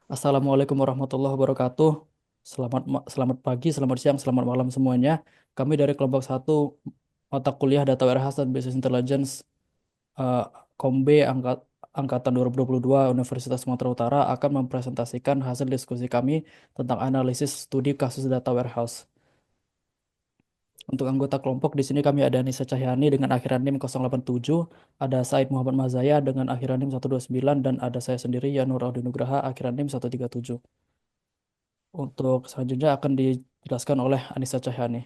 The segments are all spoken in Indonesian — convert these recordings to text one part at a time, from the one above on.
Assalamualaikum warahmatullahi wabarakatuh. Selamat pagi, selamat siang, selamat malam semuanya. Kami dari kelompok satu mata kuliah Data Warehouse dan Business Intelligence eh, Kombe Angkatan 2022 Universitas Sumatera Utara akan mempresentasikan hasil diskusi kami tentang analisis studi kasus data warehouse. Untuk anggota kelompok di sini kami ada Nisa Cahyani dengan akhiran NIM 087, ada Said Muhammad Mazaya dengan akhiran NIM 129, dan ada saya sendiri Yanur Audi Nugraha akhiran NIM 137. Untuk selanjutnya akan dijelaskan oleh Anissa Cahyani.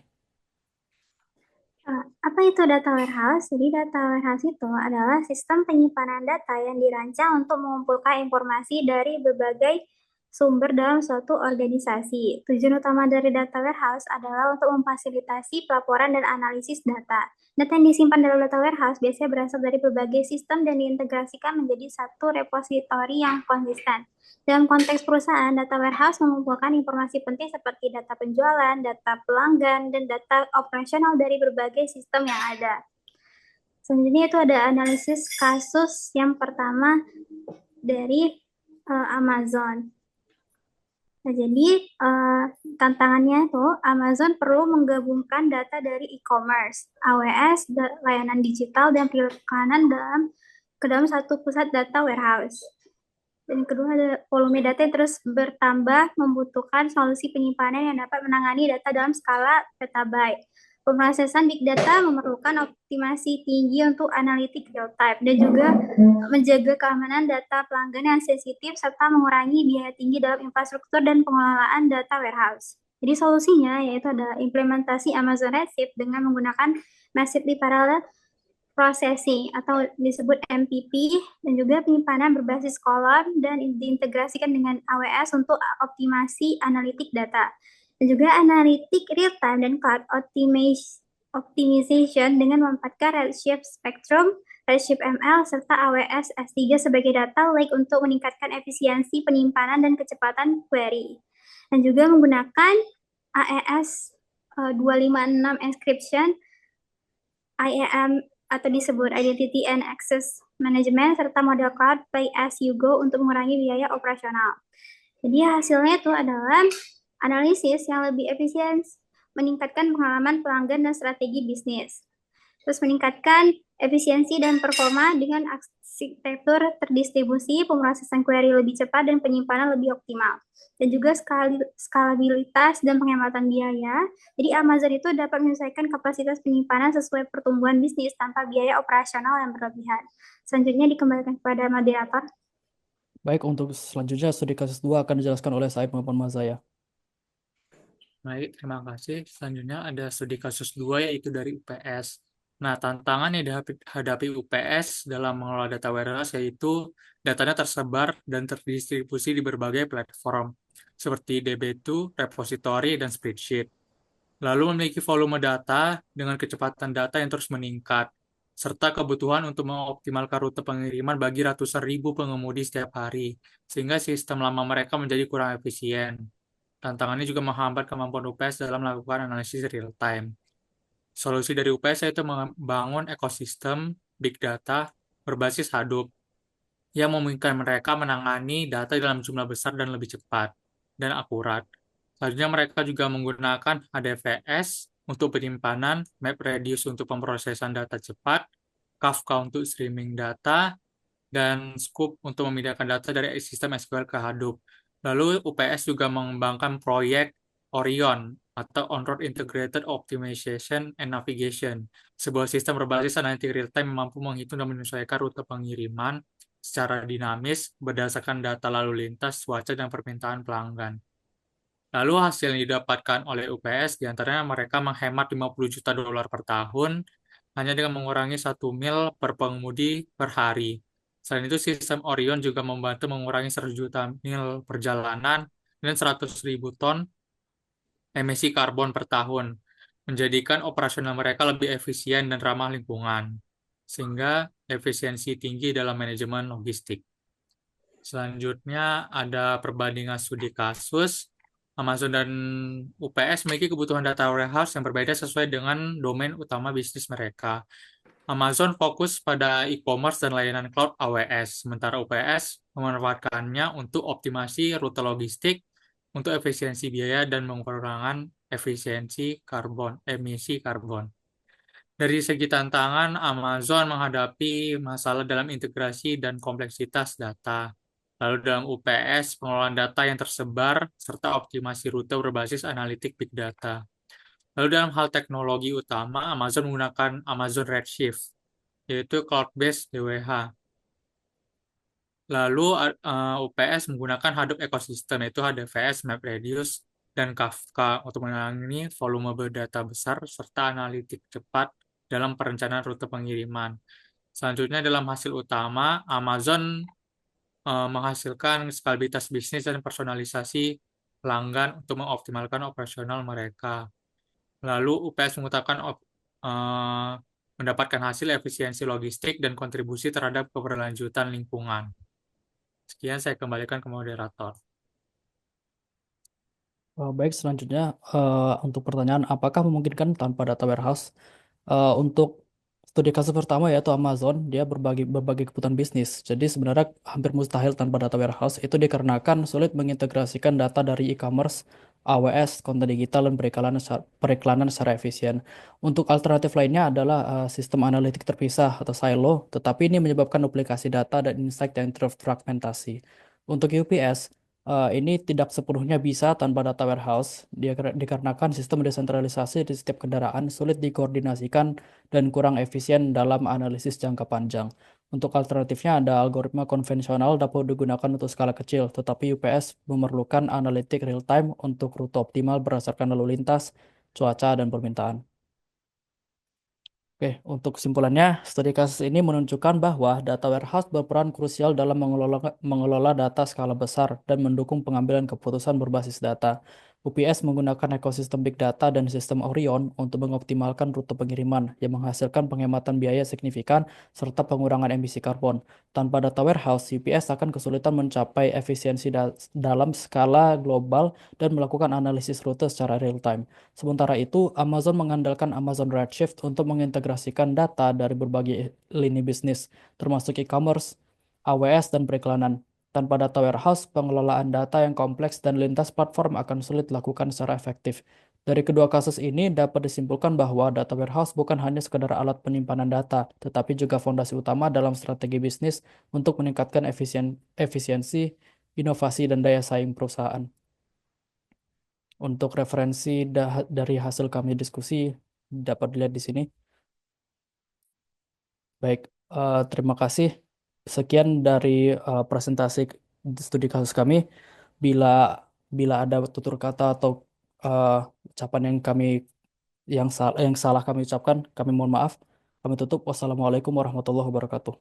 Apa itu data warehouse? Jadi data warehouse itu adalah sistem penyimpanan data yang dirancang untuk mengumpulkan informasi dari berbagai sumber dalam suatu organisasi. Tujuan utama dari data warehouse adalah untuk memfasilitasi pelaporan dan analisis data. Data yang disimpan dalam data warehouse biasanya berasal dari berbagai sistem dan diintegrasikan menjadi satu repositori yang konsisten. Dalam konteks perusahaan, data warehouse mengumpulkan informasi penting seperti data penjualan, data pelanggan, dan data operasional dari berbagai sistem yang ada. Selanjutnya itu ada analisis kasus yang pertama dari Amazon. Nah, jadi tantangannya itu Amazon perlu menggabungkan data dari e-commerce, AWS, layanan digital, dan perikanan ke dalam satu pusat data warehouse. Dan yang kedua ada volume data yang terus bertambah membutuhkan solusi penyimpanan yang dapat menangani data dalam skala petabyte. Pemrosesan big data memerlukan optimasi tinggi untuk analitik real time dan juga menjaga keamanan data pelanggan yang sensitif serta mengurangi biaya tinggi dalam infrastruktur dan pengelolaan data warehouse. Jadi solusinya yaitu ada implementasi Amazon Redshift dengan menggunakan Massively Parallel Processing atau disebut MPP dan juga penyimpanan berbasis kolom dan diintegrasikan dengan AWS untuk optimasi analitik data. Dan juga analitik real time dan cloud optimization dengan memanfaatkan Redshift Spectrum, Redshift ML, serta AWS S3 sebagai data lake untuk meningkatkan efisiensi penyimpanan dan kecepatan query. Dan juga menggunakan AES 256 encryption, IAM atau disebut Identity and Access Management, serta model cloud pay as you go untuk mengurangi biaya operasional. Jadi hasilnya itu adalah analisis yang lebih efisien, meningkatkan pengalaman pelanggan dan strategi bisnis. Terus meningkatkan efisiensi dan performa dengan arsitektur terdistribusi, pemrosesan query lebih cepat, dan penyimpanan lebih optimal. Dan juga skalabilitas dan penghematan biaya. Jadi Amazon itu dapat menyesuaikan kapasitas penyimpanan sesuai pertumbuhan bisnis tanpa biaya operasional yang berlebihan. Selanjutnya dikembalikan kepada moderator. Baik, untuk selanjutnya studi kasus 2 akan dijelaskan oleh Said Muhammad Mazaya. Baik, terima kasih. Selanjutnya ada studi kasus 2 yaitu dari UPS. Nah, tantangan yang dihadapi UPS dalam mengelola data warehouse yaitu datanya tersebar dan terdistribusi di berbagai platform seperti DB2, repository, dan spreadsheet. Lalu memiliki volume data dengan kecepatan data yang terus meningkat, serta kebutuhan untuk mengoptimalkan rute pengiriman bagi ratusan ribu pengemudi setiap hari, sehingga sistem lama mereka menjadi kurang efisien. Tantangannya juga menghambat kemampuan UPS dalam melakukan analisis real time. Solusi dari UPS yaitu membangun ekosistem big data berbasis Hadoop yang memungkinkan mereka menangani data dalam jumlah besar dan lebih cepat dan akurat. Selanjutnya mereka juga menggunakan HDFS untuk penyimpanan, MapReduce untuk pemrosesan data cepat, Kafka untuk streaming data, dan Scoop untuk memindahkan data dari sistem SQL ke Hadoop. Lalu UPS juga mengembangkan proyek Orion atau On-Road Integrated Optimization and Navigation, sebuah sistem berbasis analitik real-time yang mampu menghitung dan menyesuaikan rute pengiriman secara dinamis berdasarkan data lalu lintas, cuaca, dan permintaan pelanggan. Lalu hasil yang didapatkan oleh UPS diantaranya mereka menghemat 50 juta dolar per tahun hanya dengan mengurangi 1 mil per pengemudi per hari. Selain itu, sistem Orion juga membantu mengurangi 100 juta mil perjalanan dan 100 ribu ton emisi karbon per tahun, menjadikan operasional mereka lebih efisien dan ramah lingkungan, sehingga efisiensi tinggi dalam manajemen logistik. Selanjutnya ada perbandingan studi kasus. Amazon dan UPS memiliki kebutuhan data warehouse yang berbeda sesuai dengan domain utama bisnis mereka. Amazon fokus pada e-commerce dan layanan cloud AWS, sementara UPS memanfaatkannya untuk optimasi rute logistik, untuk efisiensi biaya dan mengurangi emisi karbon. Dari segi tantangan, Amazon menghadapi masalah dalam integrasi dan kompleksitas data. Lalu dalam UPS, pengelolaan data yang tersebar, serta optimasi rute berbasis analitik big data. Lalu dalam hal teknologi utama, Amazon menggunakan Amazon Redshift, yaitu cloud-based DWH. Lalu UPS menggunakan Hadoop Ecosystem, yaitu HDFS, MapReduce, dan Kafka untuk menangani volume data besar serta analitik cepat dalam perencanaan rute pengiriman. Selanjutnya dalam hasil utama, Amazon menghasilkan skalabilitas bisnis dan personalisasi pelanggan untuk mengoptimalkan operasional mereka. Lalu UPS mendapatkan hasil efisiensi logistik dan kontribusi terhadap keberlanjutan lingkungan. Sekian saya kembalikan ke moderator. Baik, selanjutnya untuk pertanyaan, apakah memungkinkan tanpa data warehouse? Untuk studi kasus pertama yaitu Amazon, dia berbagi kebutuhan bisnis. Jadi sebenarnya hampir mustahil tanpa data warehouse. Itu dikarenakan sulit mengintegrasikan data dari e-commerce, AWS, konten digital, dan periklanan secara efisien. Untuk alternatif lainnya adalah sistem analitik terpisah atau silo, tetapi ini menyebabkan duplikasi data dan insight yang terfragmentasi. Untuk UPS, ini tidak sepenuhnya bisa tanpa data warehouse, dikarenakan sistem desentralisasi di setiap kendaraan sulit dikoordinasikan dan kurang efisien dalam analisis jangka panjang. Untuk alternatifnya ada algoritma konvensional dapat digunakan untuk skala kecil, tetapi UPS memerlukan analitik real-time untuk rute optimal berdasarkan lalu lintas, cuaca, dan permintaan. Oke, untuk kesimpulannya, studi kasus ini menunjukkan bahwa data warehouse berperan krusial dalam mengelola data skala besar dan mendukung pengambilan keputusan berbasis data. UPS menggunakan ekosistem Big Data dan sistem Orion untuk mengoptimalkan rute pengiriman yang menghasilkan penghematan biaya signifikan serta pengurangan emisi karbon. Tanpa data warehouse, UPS akan kesulitan mencapai efisiensi dalam skala global dan melakukan analisis rute secara real-time. Sementara itu, Amazon mengandalkan Amazon Redshift untuk mengintegrasikan data dari berbagai lini bisnis, termasuk e-commerce, AWS, dan periklanan. Tanpa data warehouse, pengelolaan data yang kompleks dan lintas platform akan sulit dilakukan secara efektif. Dari kedua kasus ini dapat disimpulkan bahwa data warehouse bukan hanya sekedar alat penyimpanan data, tetapi juga fondasi utama dalam strategi bisnis untuk meningkatkan efisiensi, inovasi, dan daya saing perusahaan. Untuk referensi dari hasil kami diskusi dapat dilihat di sini. Baik, terima kasih. Sekian dari presentasi studi kasus kami. Bila bila ada tutur kata atau eh, ucapan yang salah kami ucapkan, kami mohon maaf. Kami tutup. Wassalamualaikum warahmatullahi wabarakatuh.